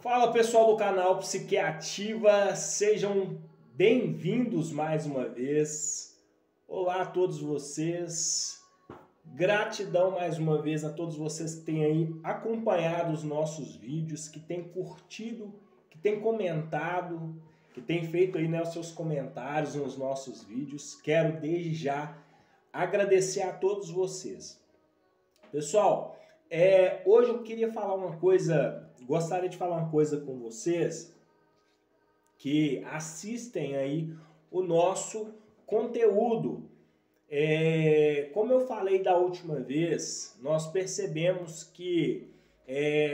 Fala pessoal do canal Psiquiativa, sejam bem-vindos mais uma vez. Olá a todos vocês, gratidão mais uma vez a todos vocês que têm aí acompanhado os nossos vídeos, que têm curtido, que têm comentado, que têm feito aí, né, os seus comentários nos nossos vídeos. Quero desde já agradecer a todos vocês. Pessoal, hoje eu queria falar uma coisa, gostaria de falar uma coisa com vocês que assistem aí o nosso conteúdo. Como eu falei da última vez, nós percebemos que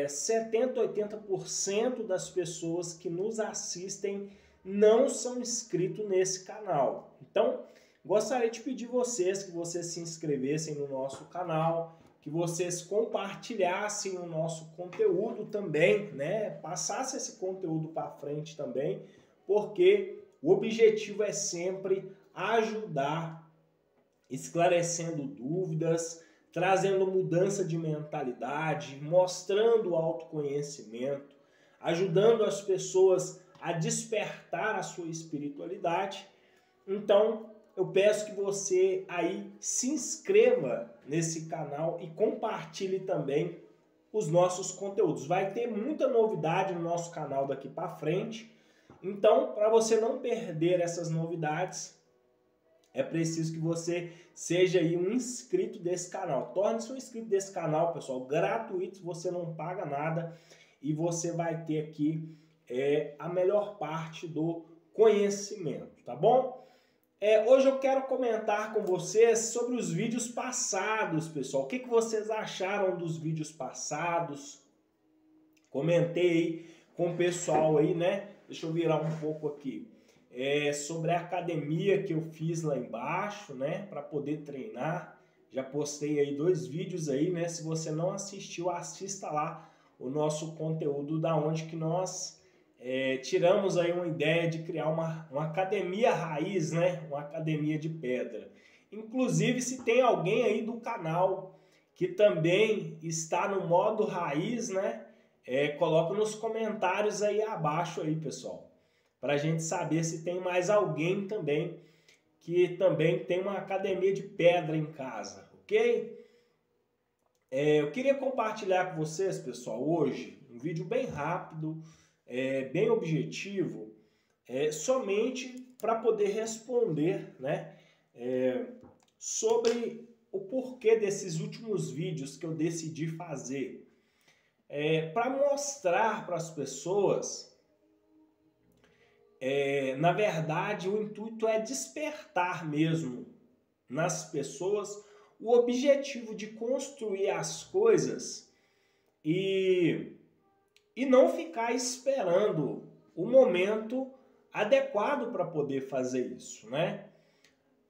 70, 80% das pessoas que nos assistem não são inscritos nesse canal. Então, gostaria de pedir que vocês se inscrevessem no nosso canal, que vocês compartilhassem o nosso conteúdo também, né? Passassem esse conteúdo para frente também, porque o objetivo é sempre ajudar, esclarecendo dúvidas, trazendo mudança de mentalidade, mostrando autoconhecimento, ajudando as pessoas a despertar a sua espiritualidade. Então, eu peço que você aí se inscreva nesse canal e compartilhe também os nossos conteúdos. Vai ter muita novidade no nosso canal daqui para frente. Então, para você não perder essas novidades, é preciso que você seja aí um inscrito desse canal. Torne-se um inscrito desse canal, pessoal, gratuito, você não paga nada e você vai ter aqui a melhor parte do conhecimento, tá bom? Hoje eu quero comentar com vocês sobre os vídeos passados, pessoal. O que vocês acharam dos vídeos passados? Comentei aí com o pessoal aí, né? Deixa eu virar um pouco aqui. Sobre a academia que eu fiz lá embaixo, né? Para poder treinar. Já postei aí 2 vídeos aí, né? Se você não assistiu, assista lá o nosso conteúdo da onde que nós tiramos aí uma ideia de criar uma academia raiz, né? Uma academia de pedra. Inclusive, se tem alguém aí do canal que também está no modo raiz, né? Coloca nos comentários aí abaixo aí, pessoal, para a gente saber se tem mais alguém também que também tem uma academia de pedra em casa, ok? Eu queria compartilhar com vocês, pessoal, hoje um vídeo bem rápido, bem objetivo, somente para poder responder, né, sobre o porquê desses últimos vídeos que eu decidi fazer. Para mostrar para as pessoas, na verdade, o intuito é despertar mesmo nas pessoas o objetivo de construir as coisas e não ficar esperando o momento adequado para poder fazer isso, né?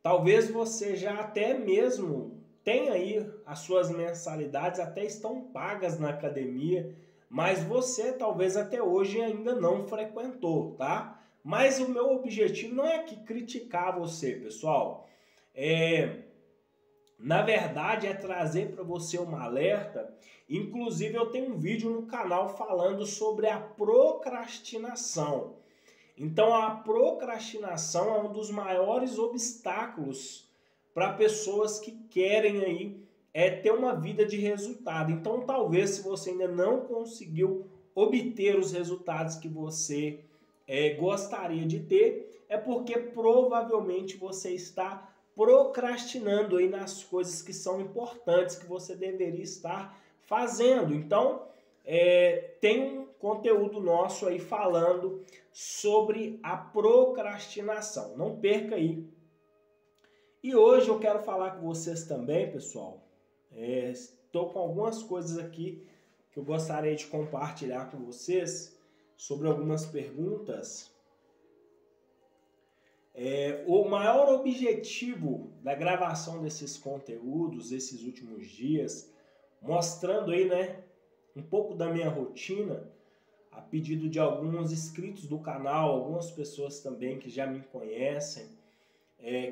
Talvez você já até mesmo tenha aí as suas mensalidades, até estão pagas na academia, mas você talvez até hoje ainda não frequentou, tá? Mas o meu objetivo não é aqui criticar você, pessoal. Na verdade, é trazer para você uma alerta. Inclusive, eu tenho um vídeo no canal falando sobre a procrastinação. Então, a procrastinação é um dos maiores obstáculos para pessoas que querem aí ter uma vida de resultado. Então, talvez, se você ainda não conseguiu obter os resultados que você gostaria de ter, é porque provavelmente você está procrastinando aí nas coisas que são importantes, que você deveria estar fazendo. Então, tem um conteúdo nosso aí falando sobre a procrastinação. Não perca aí. E hoje eu quero falar com vocês também, pessoal. Estou com algumas coisas aqui que eu gostaria de compartilhar com vocês sobre algumas perguntas. O maior objetivo da gravação desses conteúdos, esses últimos dias, mostrando aí, né, um pouco da minha rotina, a pedido de alguns inscritos do canal, algumas pessoas também que já me conhecem,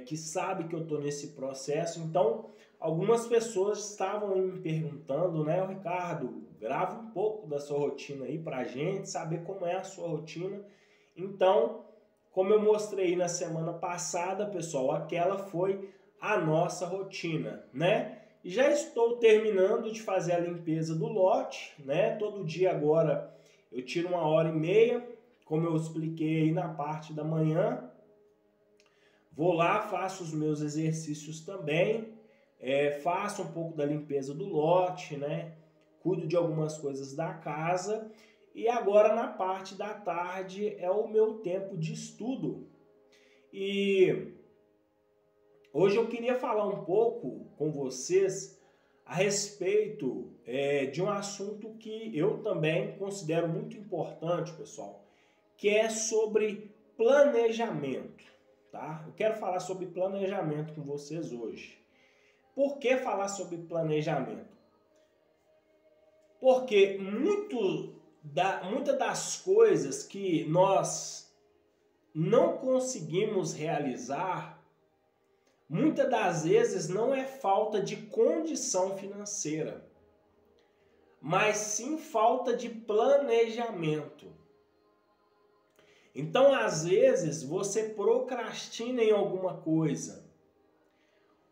que sabem que eu estou nesse processo. Então, algumas pessoas estavam me perguntando, né, Ricardo, grava um pouco da sua rotina aí pra gente saber como é a sua rotina. Então, como eu mostrei na semana passada, pessoal, aquela foi a nossa rotina, né? Já estou terminando de fazer a limpeza do lote, né? Todo dia agora eu tiro 1h30, como eu expliquei aí na parte da manhã. Vou lá, faço os meus exercícios também, faço um pouco da limpeza do lote, né? Cuido de algumas coisas da casa. E agora na parte da tarde é o meu tempo de estudo. E hoje eu queria falar um pouco com vocês a respeito de um assunto que eu também considero muito importante, pessoal, que é sobre planejamento, tá? Eu quero falar sobre planejamento com vocês hoje. Por que falar sobre planejamento? Porque muitas das coisas que nós não conseguimos realizar, muitas das vezes não é falta de condição financeira, mas sim falta de planejamento. Então, às vezes, você procrastina em alguma coisa,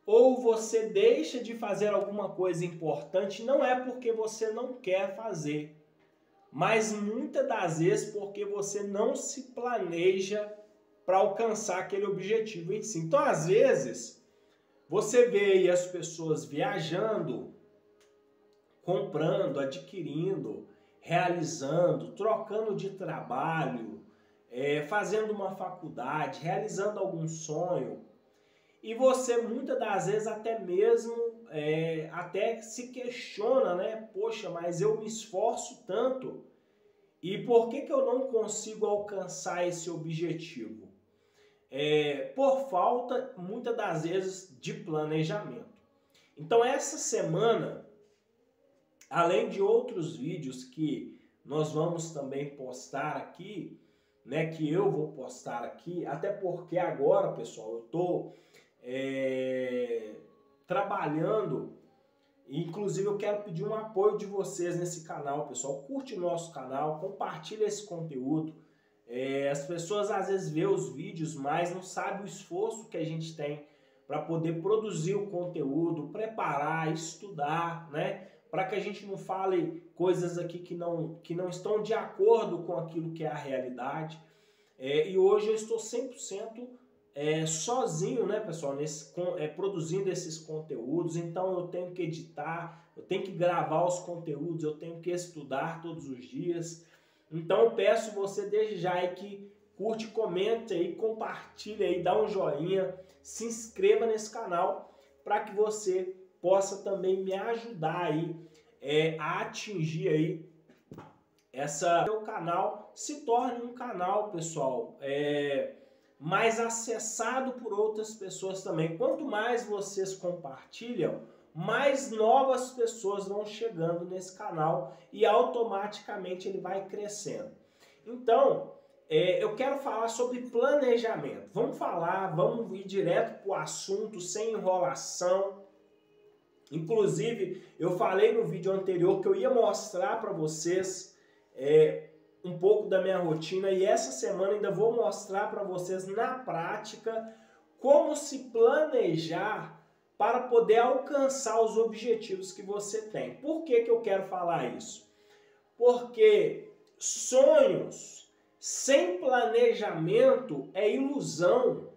ou você deixa de fazer alguma coisa importante, não é porque você não quer fazer, mas muitas das vezes porque você não se planeja para alcançar aquele objetivo em si. Então, às vezes, você vê aí as pessoas viajando, comprando, adquirindo, realizando, trocando de trabalho, fazendo uma faculdade, realizando algum sonho. E você muitas das vezes até mesmo até se questiona, né? Poxa, mas eu me esforço tanto e por que eu não consigo alcançar esse objetivo? Por falta, muitas das vezes, de planejamento. Então essa semana, além de outros vídeos que nós vamos também postar aqui, né? Que eu vou postar aqui, até porque agora, pessoal, eu estou trabalhando, inclusive eu quero pedir um apoio de vocês nesse canal, pessoal. Curte o nosso canal, compartilha esse conteúdo. As pessoas às vezes vê os vídeos, mas não sabem o esforço que a gente tem para poder produzir o conteúdo, preparar, estudar, né? Para que a gente não fale coisas aqui que não estão de acordo com aquilo que é a realidade. E hoje eu estou 100% sozinho, né, pessoal, produzindo esses conteúdos. Então eu tenho que editar, eu tenho que gravar os conteúdos, eu tenho que estudar todos os dias. Então eu peço você desde já aí que curte, comente aí, compartilha aí, dá um joinha, se inscreva nesse canal para que você possa também me ajudar aí a atingir aí o canal se torne um canal, pessoal, mais acessado por outras pessoas também. Quanto mais vocês compartilham, mais novas pessoas vão chegando nesse canal e automaticamente ele vai crescendo. Então, eu quero falar sobre planejamento. Vamos ir direto para o assunto, sem enrolação. Inclusive, eu falei no vídeo anterior que eu ia mostrar para vocês um pouco da minha rotina, e essa semana ainda vou mostrar para vocês na prática como se planejar para poder alcançar os objetivos que você tem. Por que eu quero falar isso? Porque sonhos sem planejamento é ilusão.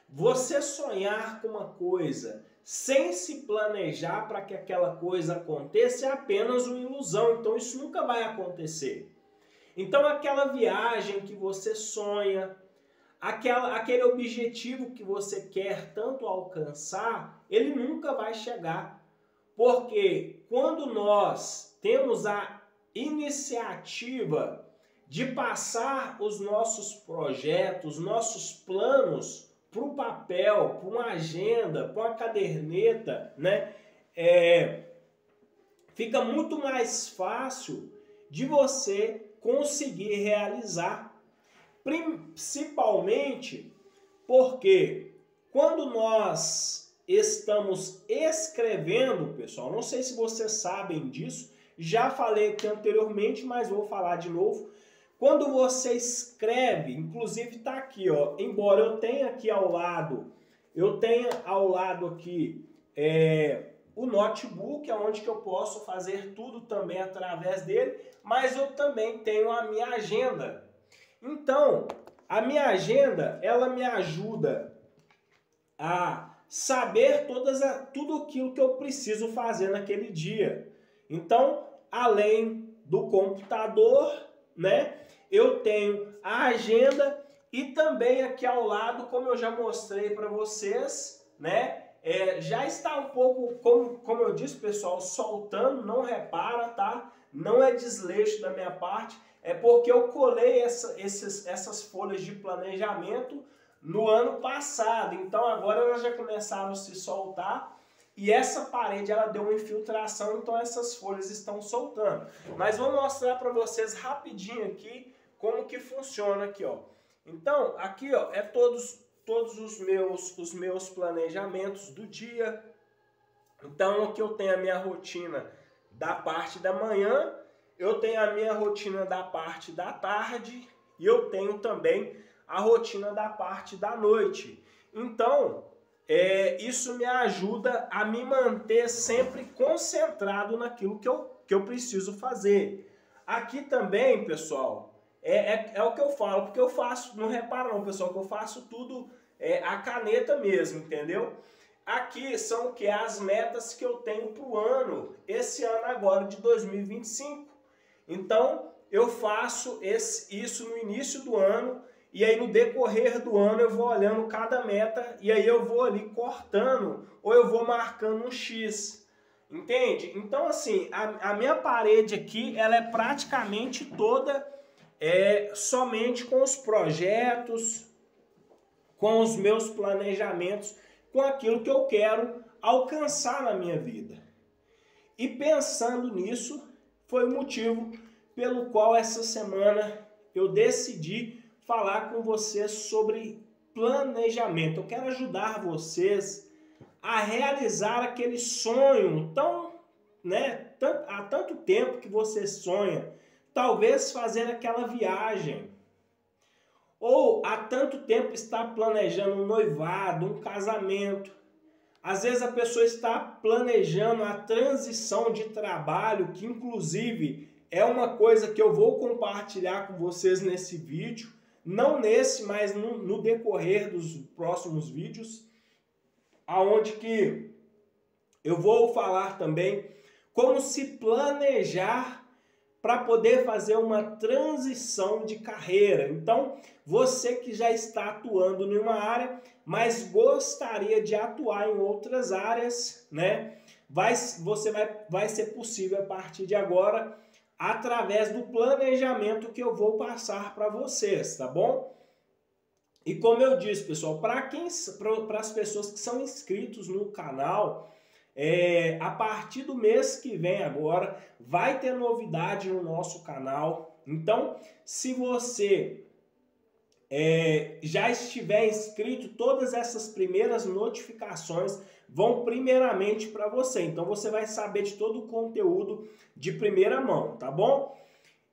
Você sonhar com uma coisa sem se planejar para que aquela coisa aconteça é apenas uma ilusão. Então isso nunca vai acontecer. Então aquela viagem que você sonha, aquele objetivo que você quer tanto alcançar, ele nunca vai chegar. Porque quando nós temos a iniciativa de passar os nossos projetos, nossos planos para o papel, para uma agenda, para uma caderneta, né? Fica muito mais fácil de você conseguir realizar. Principalmente porque quando nós estamos escrevendo, pessoal, não sei se vocês sabem disso, já falei aqui anteriormente, mas vou falar de novo. Quando você escreve, inclusive está aqui, ó, embora eu tenha aqui ao lado, aqui o notebook, onde que eu posso fazer tudo também através dele, mas eu também tenho a minha agenda. Então, a minha agenda, ela me ajuda a saber tudo aquilo que eu preciso fazer naquele dia. Então, além do computador, né, eu tenho a agenda e também aqui ao lado, como eu já mostrei para vocês, né, já está um pouco, como eu disse, pessoal, soltando, não repara, tá? Não é desleixo da minha parte, é porque eu colei essas folhas de planejamento no ano passado, então agora elas já começaram a se soltar e essa parede ela deu uma infiltração, então essas folhas estão soltando. Mas vou mostrar para vocês rapidinho aqui como que funciona aqui, ó. Então, aqui, ó, é todos os meus planejamentos do dia. Então, aqui eu tenho a minha rotina da parte da manhã, eu tenho a minha rotina da parte da tarde e eu tenho também a rotina da parte da noite. Então, isso me ajuda a me manter sempre concentrado naquilo que eu preciso fazer. Aqui também, pessoal, é o que eu falo, porque eu faço, não repara não, pessoal, que eu faço tudo a caneta mesmo, entendeu? Aqui são as metas que eu tenho para o ano, esse ano agora de 2025. Então, eu faço isso no início do ano, e aí no decorrer do ano eu vou olhando cada meta, e aí eu vou ali cortando, ou eu vou marcando um X, entende? Então assim, a minha parede aqui, ela é praticamente toda somente com os projetos, com os meus planejamentos, com aquilo que eu quero alcançar na minha vida. E pensando nisso, foi o motivo pelo qual essa semana eu decidi falar com vocês sobre planejamento. Eu quero ajudar vocês a realizar aquele sonho há tanto tempo que você sonha, talvez fazer aquela viagem, ou há tanto tempo está planejando um noivado, um casamento. Às vezes a pessoa está planejando a transição de trabalho, que inclusive é uma coisa que eu vou compartilhar com vocês nesse vídeo, não nesse, mas no decorrer dos próximos vídeos, aonde que eu vou falar também como se planejar para poder fazer uma transição de carreira. Então, você que já está atuando em uma área, mas gostaria de atuar em outras áreas, né? Vai ser possível a partir de agora, através do planejamento que eu vou passar para vocês, tá bom? E como eu disse, pessoal, para as pessoas que são inscritos no canal, a partir do mês que vem agora, vai ter novidade no nosso canal. Então, se você já estiver inscrito, todas essas primeiras notificações vão primeiramente para você. Então, você vai saber de todo o conteúdo de primeira mão, tá bom?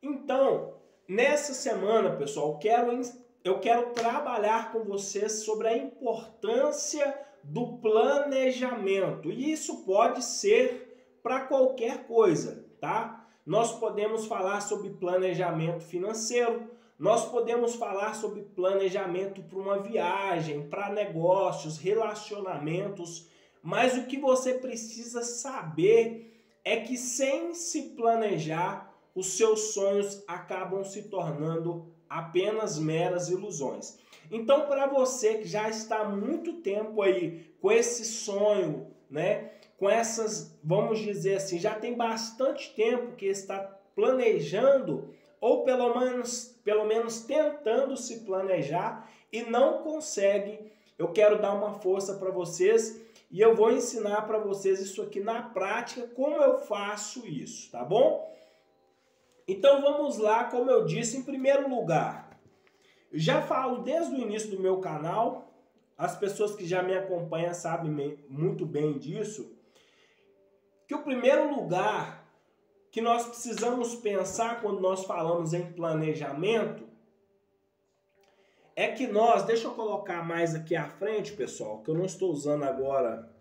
Então, nessa semana, pessoal, eu quero trabalhar com vocês sobre a importância do planejamento. E isso pode ser para qualquer coisa, tá? Nós podemos falar sobre planejamento financeiro, nós podemos falar sobre planejamento para uma viagem, para negócios, relacionamentos, mas o que você precisa saber é que sem se planejar, os seus sonhos acabam se tornando apenas meras ilusões. Então, para você que já está há muito tempo aí com esse sonho, né, com essas, vamos dizer assim, já tem bastante tempo que está planejando, ou pelo menos tentando se planejar e não consegue, eu quero dar uma força para vocês e eu vou ensinar para vocês isso aqui na prática, como eu faço isso, tá bom? Então vamos lá, como eu disse, em primeiro lugar, eu já falo desde o início do meu canal, as pessoas que já me acompanham sabem muito bem disso, que o primeiro lugar que nós precisamos pensar quando nós falamos em planejamento é que nós, deixa eu colocar mais aqui à frente, pessoal, que eu não estou usando agora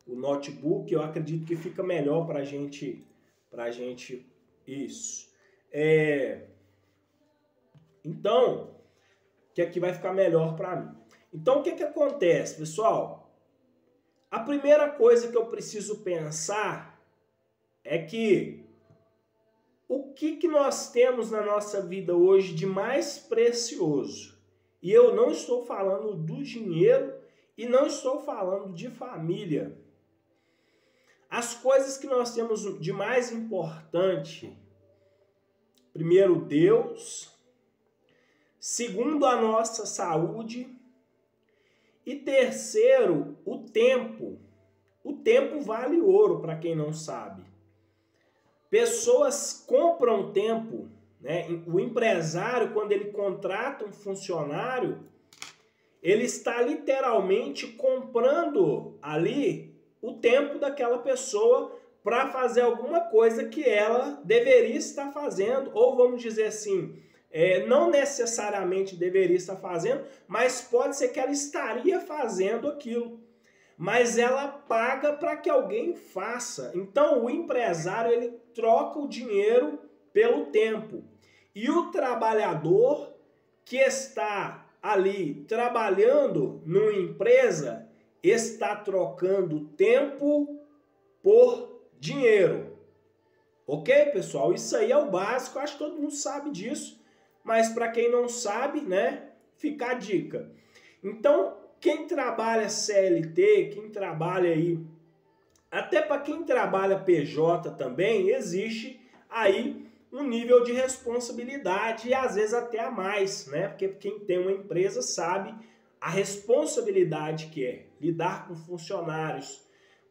o notebook, eu acredito que fica melhor para gente isso. Então, que aqui vai ficar melhor para mim. Então, o que acontece, pessoal? A primeira coisa que eu preciso pensar é que o que nós temos na nossa vida hoje de mais precioso? E eu não estou falando do dinheiro e não estou falando de família. As coisas que nós temos de mais importante, primeiro, Deus, segundo, a nossa saúde e terceiro, o tempo. O tempo vale ouro, para quem não sabe. Pessoas compram tempo, né? O empresário, quando ele contrata um funcionário, ele está literalmente comprando ali o tempo daquela pessoa para fazer alguma coisa que ela deveria estar fazendo, ou vamos dizer assim, não necessariamente deveria estar fazendo, mas pode ser que ela estaria fazendo aquilo. Mas ela paga para que alguém faça. Então o empresário, ele troca o dinheiro pelo tempo. E o trabalhador que está ali trabalhando numa empresa está trocando tempo por dinheiro. Ok, pessoal? Isso aí é o básico, acho que todo mundo sabe disso. Mas para quem não sabe, né, fica a dica. Então, quem trabalha CLT, quem trabalha aí, até para quem trabalha PJ também, existe aí um nível de responsabilidade e às vezes até a mais, né? Porque quem tem uma empresa sabe a responsabilidade que é lidar com funcionários,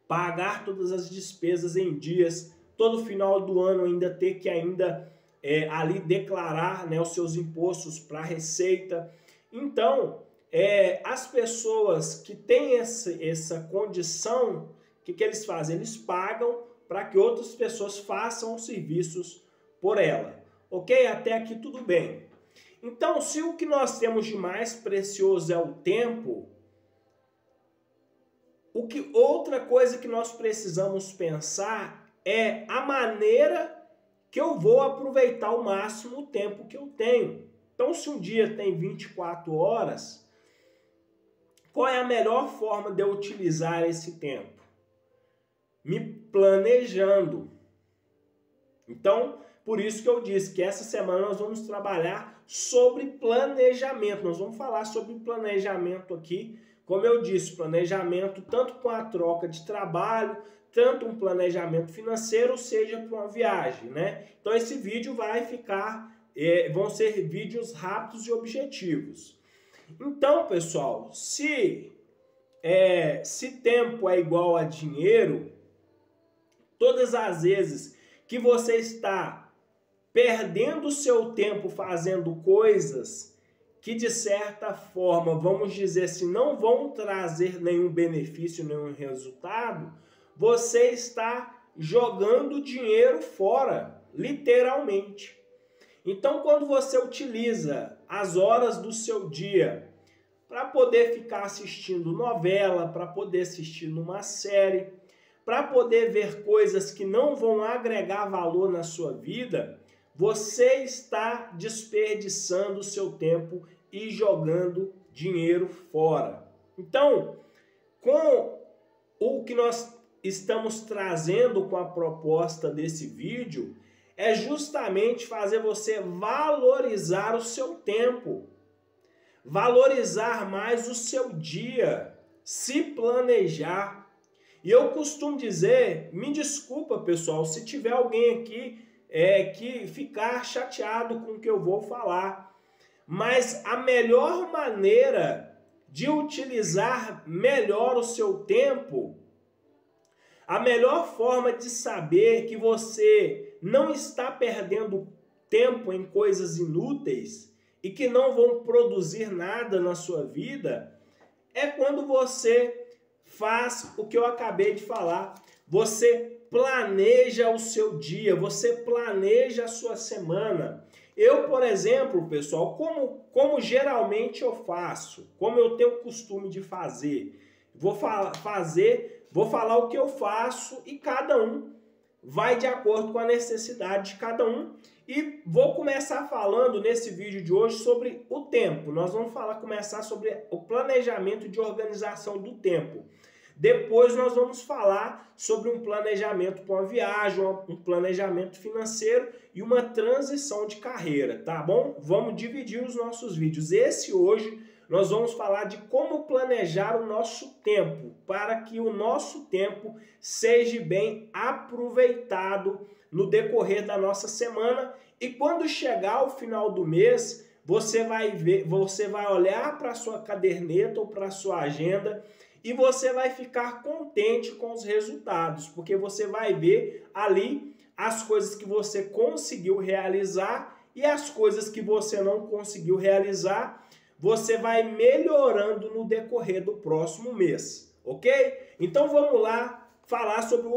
pagar todas as despesas em dias, todo final do ano ainda ter que ali declarar, né, os seus impostos para a Receita. Então, as pessoas que têm essa condição, o que eles fazem? Eles pagam para que outras pessoas façam os serviços por ela. Ok? Até aqui tudo bem. Então, se o que nós temos de mais precioso é o tempo, outra coisa que nós precisamos pensar é a maneira que eu vou aproveitar ao máximo o tempo que eu tenho. Então, se um dia tem 24 horas, qual é a melhor forma de eu utilizar esse tempo? Me planejando. Então, por isso que eu disse que essa semana nós vamos trabalhar sobre planejamento. Nós vamos falar sobre planejamento aqui. Como eu disse, planejamento tanto com a troca de trabalho, tanto um planejamento financeiro, seja para uma viagem, né? Então esse vídeo vai ficar, vão ser vídeos rápidos e objetivos. Então, pessoal, se tempo é igual a dinheiro, todas as vezes que você está perdendo o seu tempo fazendo coisas que de certa forma, vamos dizer assim, não vão trazer nenhum benefício, nenhum resultado, você está jogando dinheiro fora, literalmente. Então, quando você utiliza as horas do seu dia para poder ficar assistindo novela, para poder assistir uma série, para poder ver coisas que não vão agregar valor na sua vida, você está desperdiçando o seu tempo e jogando dinheiro fora. Então, com o que nós estamos trazendo com a proposta desse vídeo, é justamente fazer você valorizar o seu tempo, valorizar mais o seu dia, se planejar. E eu costumo dizer, me desculpa pessoal, se tiver alguém aqui que ficar chateado com o que eu vou falar, mas a melhor maneira de utilizar melhor o seu tempo, a melhor forma de saber que você não está perdendo tempo em coisas inúteis e que não vão produzir nada na sua vida, é quando você faz o que eu acabei de falar. Você planeja o seu dia, você planeja a sua semana. Eu, por exemplo, pessoal, como geralmente eu faço, como eu tenho o costume de fazer, vou falar o que eu faço e cada um vai de acordo com a necessidade de cada um. E vou começar falando nesse vídeo de hoje sobre o tempo. Nós vamos começar sobre o planejamento de organização do tempo. Depois nós vamos falar sobre um planejamento para uma viagem, um planejamento financeiro e uma transição de carreira, tá bom? Vamos dividir os nossos vídeos. Esse hoje nós vamos falar de como planejar o nosso tempo, para que o nosso tempo seja bem aproveitado no decorrer da nossa semana. E quando chegar o final do mês, você vai olhar para a sua caderneta ou para a sua agenda e você vai ficar contente com os resultados, porque você vai ver ali as coisas que você conseguiu realizar e as coisas que você não conseguiu realizar, você vai melhorando no decorrer do próximo mês, ok? Então vamos lá falar sobre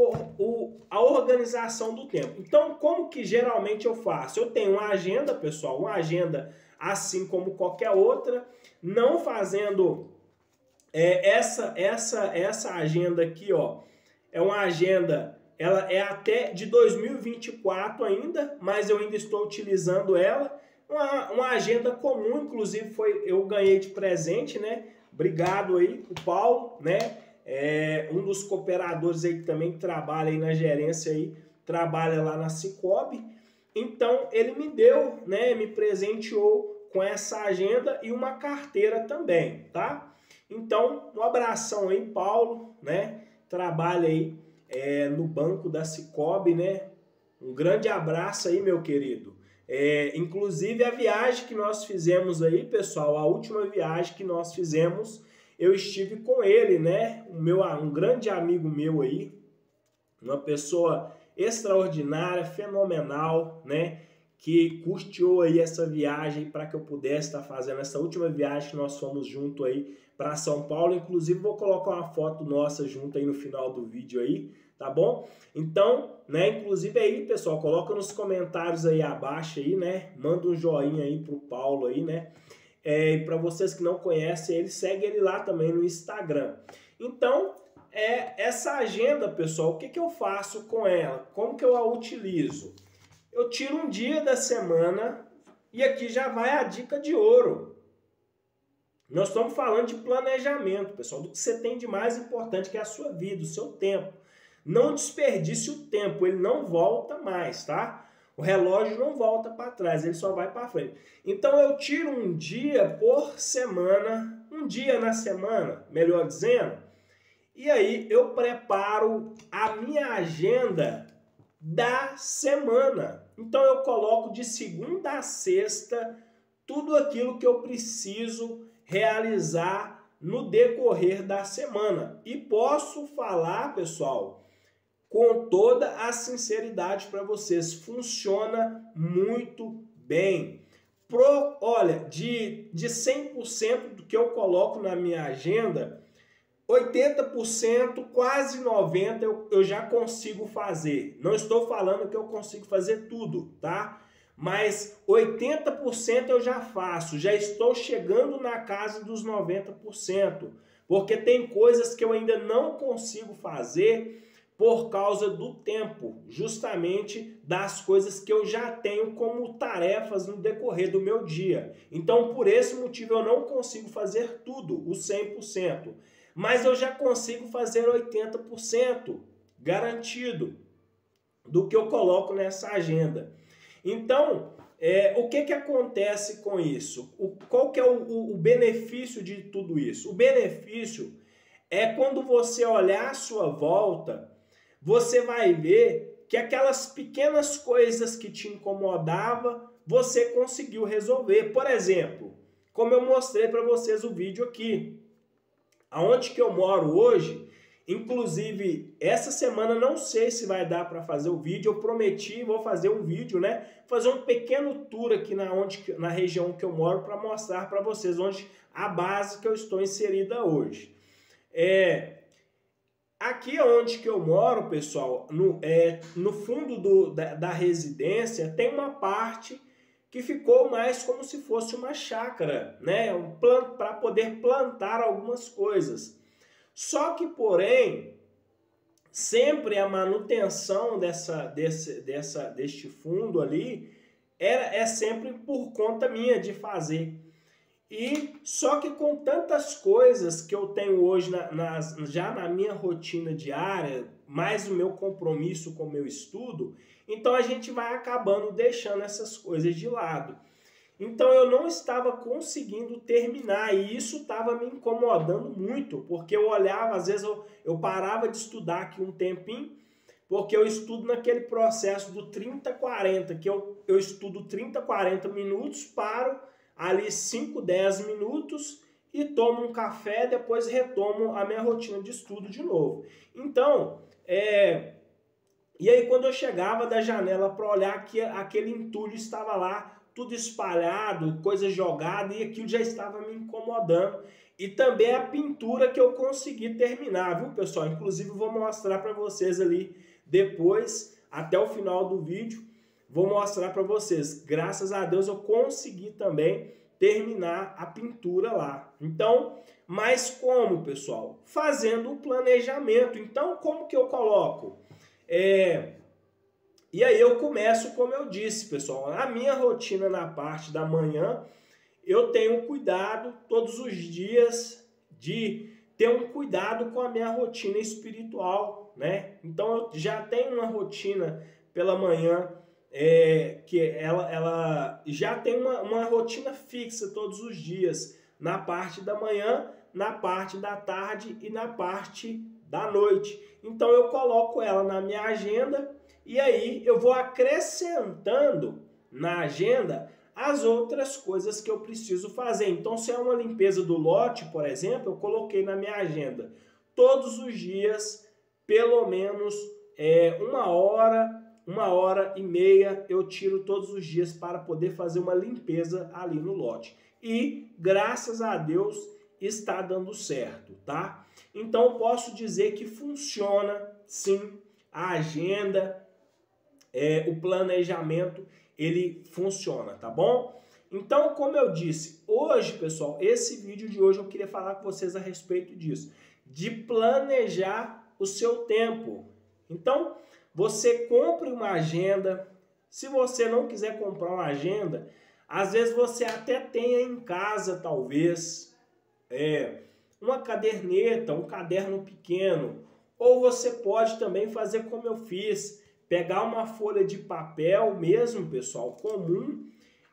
a organização do tempo. Então, como que geralmente eu faço? Eu tenho uma agenda, pessoal, uma agenda assim como qualquer outra, não fazendo essa agenda aqui, ó, é uma agenda, ela é até de 2024 ainda, mas eu ainda estou utilizando ela, uma agenda comum, inclusive eu ganhei de presente, né? Obrigado aí, o Paulo, né? Um dos cooperadores aí que também trabalha aí na gerência aí, trabalha lá na Cicobi. Então ele me deu, né? Me presenteou com essa agenda e uma carteira também, tá? Então, um abração aí, Paulo, né? Trabalha aí no banco da Cicobi, né? Um grande abraço aí, meu querido. Inclusive a viagem que nós fizemos aí, pessoal, a última viagem que nós fizemos, eu estive com ele, né? Um grande amigo meu aí, uma pessoa extraordinária, fenomenal, né? Que custeou aí essa viagem para que eu pudesse estar fazendo essa última viagem que nós fomos junto aí para São Paulo. Inclusive vou colocar uma foto nossa junto aí no final do vídeo aí, tá bom? Então, né, inclusive aí, pessoal, coloca nos comentários aí abaixo aí, né? Manda um joinha aí pro Paulo aí, né? E para vocês que não conhecem ele, segue ele lá também no Instagram. Então, essa agenda, pessoal, o que eu faço com ela? Como que eu a utilizo? Eu tiro um dia da semana e aqui já vai a dica de ouro. Nós estamos falando de planejamento, pessoal, do que você tem de mais importante, que é a sua vida, o seu tempo. Não desperdice o tempo, ele não volta mais, tá? O relógio não volta para trás, ele só vai para frente. Então eu tiro um dia por semana, um dia na semana, melhor dizendo, e aí eu preparo a minha agenda da semana. Então eu coloco de segunda a sexta tudo aquilo que eu preciso realizar no decorrer da semana. E posso falar, pessoal, com toda a sinceridade para vocês, funciona muito bem. Olha, de 100% do que eu coloco na minha agenda, 80%, quase 90% eu já consigo fazer. Não estou falando que eu consigo fazer tudo, tá? Mas 80% eu já faço, já estou chegando na casa dos 90%, porque tem coisas que eu ainda não consigo fazer por causa do tempo, justamente das coisas que eu já tenho como tarefas no decorrer do meu dia. Então, por esse motivo, eu não consigo fazer tudo, o 100%. Mas eu já consigo fazer 80%, garantido, do que eu coloco nessa agenda. Então, o que acontece com isso? Qual que é o benefício de tudo isso? O benefício é quando você olhar à sua volta, você vai ver que aquelas pequenas coisas que te incomodavam, você conseguiu resolver. Por exemplo, como eu mostrei para vocês o vídeo aqui, aonde que eu moro hoje, Inclusive, essa semana não sei se vai dar para fazer o vídeo. Eu prometi, vou fazer um vídeo, né? Fazer um pequeno tour aqui na região que eu moro para mostrar para vocês onde a base que eu estou inserida hoje. Aqui onde que eu moro, pessoal, no fundo da residência, tem uma parte que ficou mais como se fosse uma chácara, né? Para poder plantar algumas coisas. Só que, porém, sempre a manutenção deste fundo ali é sempre por conta minha de fazer. E só que com tantas coisas que eu tenho hoje já na minha rotina diária, mais o meu compromisso com o meu estudo, então a gente vai acabando deixando essas coisas de lado. Então eu não estava conseguindo terminar e isso estava me incomodando muito, porque eu olhava, às vezes eu parava de estudar aqui um tempinho, porque eu estudo naquele processo do 30-40, que eu estudo 30-40 minutos, paro ali 5-10 minutos e tomo um café, depois retomo a minha rotina de estudo de novo. Então, e aí quando eu chegava da janela para olhar, que aquele entulho estava lá, tudo espalhado, coisa jogada, e aquilo já estava me incomodando. E também a pintura que eu consegui terminar, viu, pessoal? Inclusive, vou mostrar para vocês ali depois, até o final do vídeo, vou mostrar para vocês. Graças a Deus eu consegui também terminar a pintura lá. Então, mas como, pessoal? Fazendo o planejamento. Então, como que eu coloco? E aí eu começo, como eu disse, pessoal, a minha rotina na parte da manhã, eu tenho cuidado todos os dias de ter um cuidado com a minha rotina espiritual, né? Então eu já tenho uma rotina pela manhã, que ela já tem uma rotina fixa todos os dias, na parte da manhã, na parte da tarde e na parte da noite. Então eu coloco ela na minha agenda e aí eu vou acrescentando na agenda as outras coisas que eu preciso fazer. Então, se é uma limpeza do lote, por exemplo, eu coloquei na minha agenda todos os dias, pelo menos 1 hora e meia eu tiro todos os dias para poder fazer uma limpeza ali no lote. E, graças a Deus, está dando certo, tá? Então, posso dizer que funciona, sim, a agenda, o planejamento, ele funciona, tá bom? Então, como eu disse, hoje, pessoal, esse vídeo de hoje eu queria falar com vocês a respeito disso, de planejar o seu tempo. Então, você compre uma agenda. Se você não quiser comprar uma agenda, às vezes você até tenha em casa, talvez, uma caderneta, um caderno pequeno. Ou você pode também fazer como eu fiz, pegar uma folha de papel mesmo, pessoal, comum,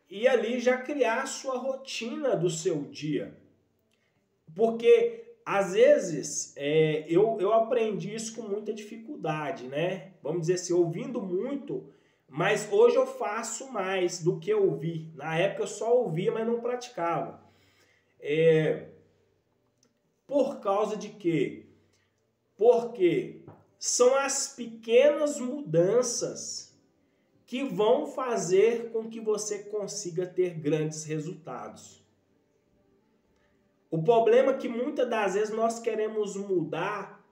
e ali já criar a sua rotina do seu dia. Porque, às vezes, eu aprendi isso com muita dificuldade, né? Vamos dizer assim, ouvindo muito, mas hoje eu faço mais do que eu ouvi. Na época eu só ouvia, mas não praticava. Por causa de quê? Porque são as pequenas mudanças que vão fazer com que você consiga ter grandes resultados. O problema é que muitas das vezes nós queremos mudar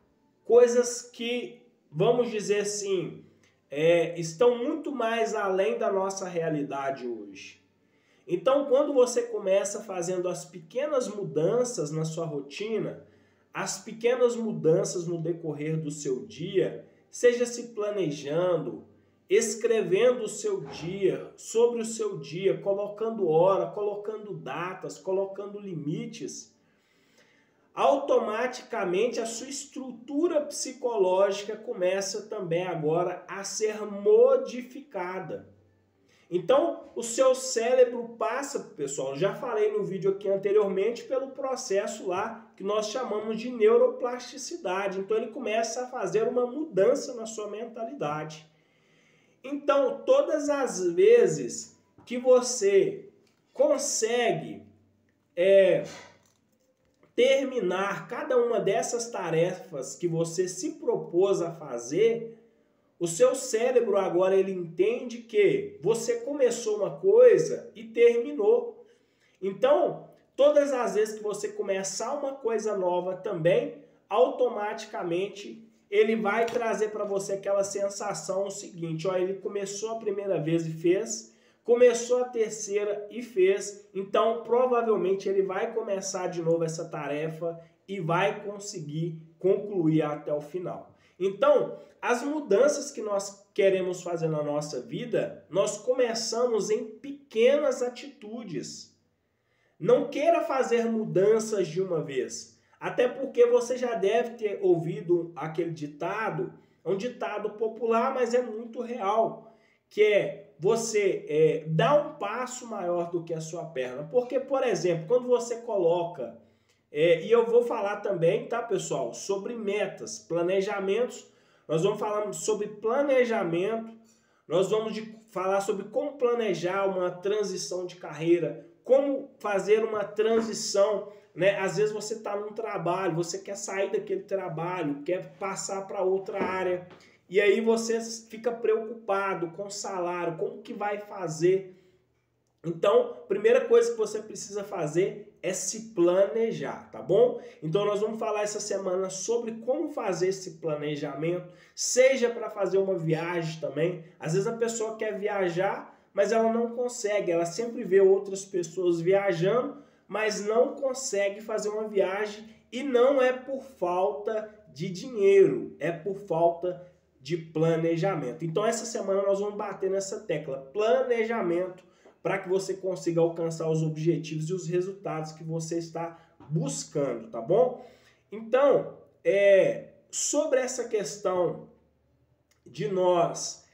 coisas que, vamos dizer assim, estão muito mais além da nossa realidade hoje. Então, quando você começa fazendo as pequenas mudanças na sua rotina, as pequenas mudanças no decorrer do seu dia, seja se planejando, escrevendo o seu dia, sobre o seu dia, colocando hora, colocando datas, colocando limites, automaticamente a sua estrutura psicológica começa também agora a ser modificada. Então, o seu cérebro passa, pessoal, já falei no vídeo aqui anteriormente, pelo processo lá que nós chamamos de neuroplasticidade. Então, ele começa a fazer uma mudança na sua mentalidade. Então, todas as vezes que você consegue terminar cada uma dessas tarefas que você se propôs a fazer, o seu cérebro agora ele entende que você começou uma coisa e terminou. Então, todas as vezes que você começar uma coisa nova também, automaticamente ele vai trazer para você aquela sensação seguinte, ó, ele começou a primeira vez e fez, começou a terceira e fez, então provavelmente ele vai começar de novo essa tarefa e vai conseguir concluir até o final. Então, as mudanças que nós queremos fazer na nossa vida, nós começamos em pequenas atitudes. Não queira fazer mudanças de uma vez, até porque você já deve ter ouvido aquele ditado, é um ditado popular, mas é muito real, que é você dar um passo maior do que a sua perna. Porque, por exemplo, quando você coloca, e eu vou falar também, tá, pessoal, sobre metas, planejamentos, nós vamos falar sobre planejamento, nós vamos falar sobre como planejar uma transição de carreira, como fazer uma transição, né? Às vezes você está num trabalho, você quer sair daquele trabalho, quer passar para outra área, e aí você fica preocupado com o salário, como que vai fazer. Então, primeira coisa que você precisa fazer é se planejar, tá bom? Então nós vamos falar essa semana sobre como fazer esse planejamento, seja para fazer uma viagem também. Às vezes a pessoa quer viajar, mas ela não consegue, ela sempre vê outras pessoas viajando, mas não consegue fazer uma viagem e não é por falta de dinheiro, é por falta de planejamento. Então essa semana nós vamos bater nessa tecla, planejamento, para que você consiga alcançar os objetivos e os resultados que você está buscando, tá bom? Então, sobre essa questão de nós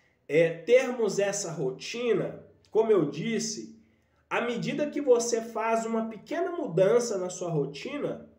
termos essa rotina, como eu disse, à medida que você faz uma pequena mudança na sua rotina,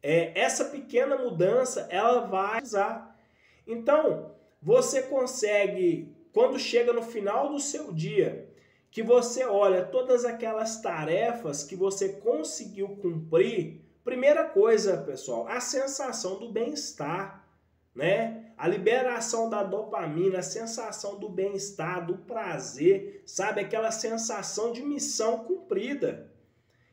essa pequena mudança ela vai usar. Então, você consegue, quando chega no final do seu dia, que você olha todas aquelas tarefas que você conseguiu cumprir, primeira coisa, pessoal, a sensação do bem-estar, né? A liberação da dopamina, a sensação do bem-estar, do prazer, sabe? Aquela sensação de missão cumprida,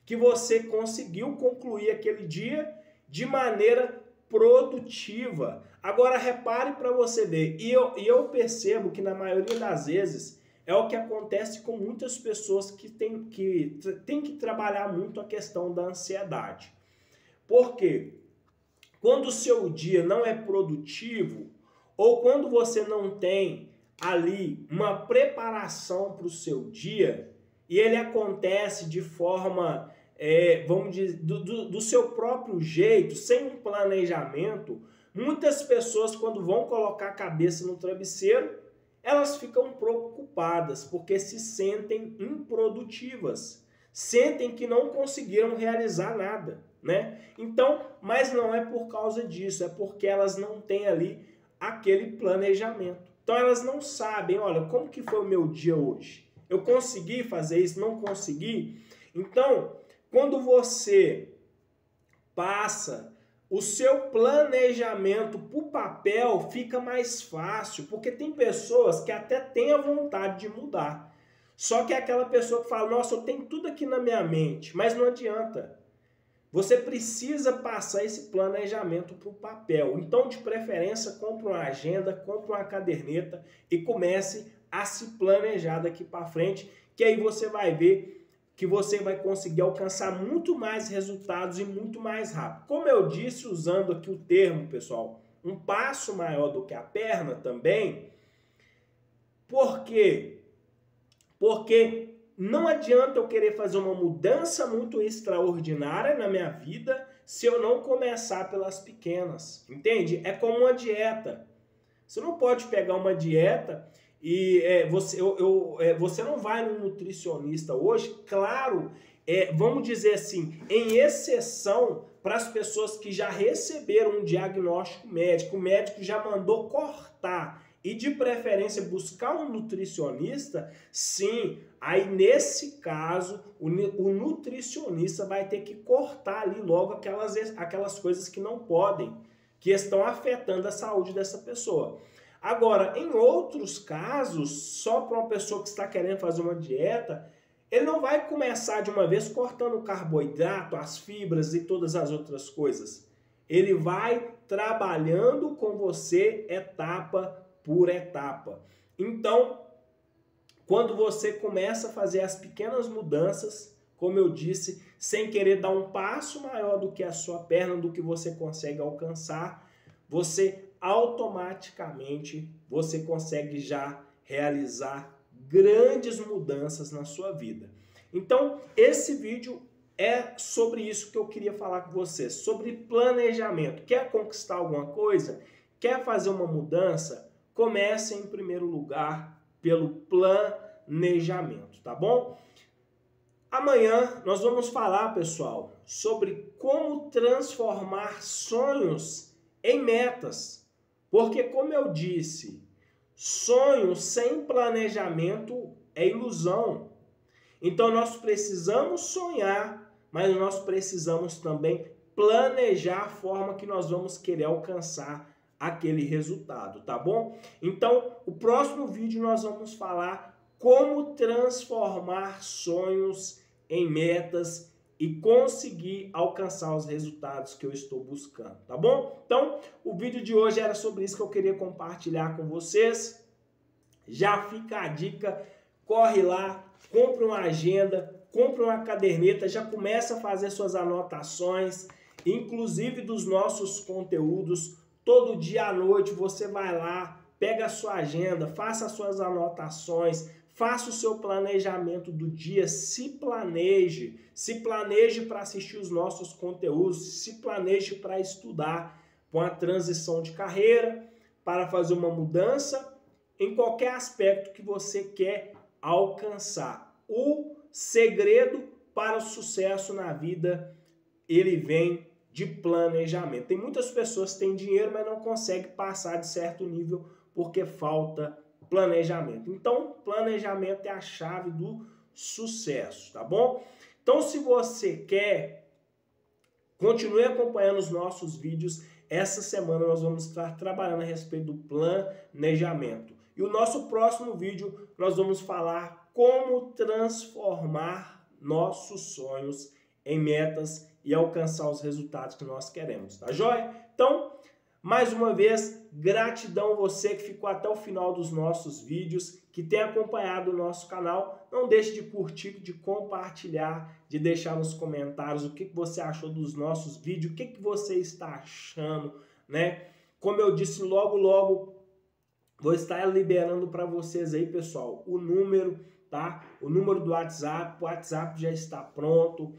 que você conseguiu concluir aquele dia de maneira produtiva. Agora repare para você ver, e eu percebo que na maioria das vezes é o que acontece com muitas pessoas que têm que trabalhar muito a questão da ansiedade. Por quê? Quando o seu dia não é produtivo, ou quando você não tem ali uma preparação para o seu dia, e ele acontece de forma, vamos dizer, do seu próprio jeito, sem um planejamento, muitas pessoas quando vão colocar a cabeça no travesseiro, elas ficam preocupadas porque se sentem improdutivas, sentem que não conseguiram realizar nada, né? Então, mas não é por causa disso, é porque elas não têm ali aquele planejamento. Então elas não sabem, olha, como que foi o meu dia hoje? Eu consegui fazer isso? Não consegui? Então, quando você passa o seu planejamento para o papel, fica mais fácil, porque tem pessoas que até têm a vontade de mudar. Só que é aquela pessoa que fala, nossa, eu tenho tudo aqui na minha mente, mas não adianta. Você precisa passar esse planejamento para o papel. Então, de preferência, compre uma agenda, compre uma caderneta e comece a se planejar daqui para frente, que aí você vai ver que você vai conseguir alcançar muito mais resultados e muito mais rápido. Como eu disse, usando aqui o termo, pessoal, um passo maior do que a perna também. Por quê? Porque não adianta eu querer fazer uma mudança muito extraordinária na minha vida se eu não começar pelas pequenas, entende? É como uma dieta. Você não pode pegar uma dieta e você não vai no nutricionista hoje, claro, vamos dizer assim, em exceção para as pessoas que já receberam um diagnóstico médico, o médico já mandou cortar e de preferência buscar um nutricionista, sim, Aí, nesse caso, o nutricionista vai ter que cortar ali logo aquelas coisas que não podem, que estão afetando a saúde dessa pessoa. Agora, em outros casos, só para uma pessoa que está querendo fazer uma dieta, ele não vai começar de uma vez cortando o carboidrato, as fibras e todas as outras coisas. Ele vai trabalhando com você etapa por etapa. Então, quando você começa a fazer as pequenas mudanças, como eu disse, sem querer dar um passo maior do que a sua perna, do que você consegue alcançar, você automaticamente consegue já realizar grandes mudanças na sua vida. Então, esse vídeo é sobre isso que eu queria falar com você, sobre planejamento. Quer conquistar alguma coisa? Quer fazer uma mudança? Comece em primeiro lugar pelo planejamento, tá bom? Amanhã nós vamos falar, pessoal, sobre como transformar sonhos em metas. Porque, como eu disse, sonho sem planejamento é ilusão. Então, nós precisamos sonhar, mas nós precisamos também planejar a forma que nós vamos querer alcançar aquele resultado, tá bom? Então, o próximo vídeo nós vamos falar como transformar sonhos em metas e conseguir alcançar os resultados que eu estou buscando, tá bom? Então, o vídeo de hoje era sobre isso que eu queria compartilhar com vocês. Já fica a dica, corre lá, compra uma agenda, compra uma caderneta, já começa a fazer suas anotações, inclusive dos nossos conteúdos. Todo dia à noite você vai lá, pega a sua agenda, faça as suas anotações, faça o seu planejamento do dia, se planeje para assistir os nossos conteúdos, se planeje para estudar, com a transição de carreira, para fazer uma mudança em qualquer aspecto que você quer alcançar. O segredo para o sucesso na vida, ele vem de planejamento. Tem muitas pessoas que têm dinheiro, mas não conseguem passar de certo nível porque falta planejamento. Então, planejamento é a chave do sucesso, tá bom? Então, se você quer, continue acompanhando os nossos vídeos. Essa semana nós vamos estar trabalhando a respeito do planejamento. E o nosso próximo vídeo nós vamos falar como transformar nossos sonhos em metas e alcançar os resultados que nós queremos, tá joia? Então, mais uma vez, gratidão a você que ficou até o final dos nossos vídeos, que tem acompanhado o nosso canal. Não deixe de curtir, de compartilhar, de deixar nos comentários o que você achou dos nossos vídeos, o que você está achando, né? Como eu disse, logo vou estar liberando para vocês aí, pessoal, o número, tá? O número do WhatsApp, o WhatsApp já está pronto.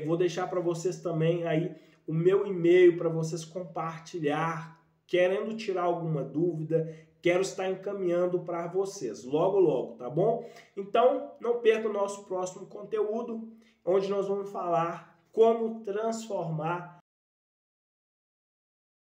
Vou deixar para vocês também aí o meu e-mail para vocês compartilhar, querendo tirar alguma dúvida, quero estar encaminhando para vocês logo, tá bom? Então, não perca o nosso próximo conteúdo, onde nós vamos falar como transformar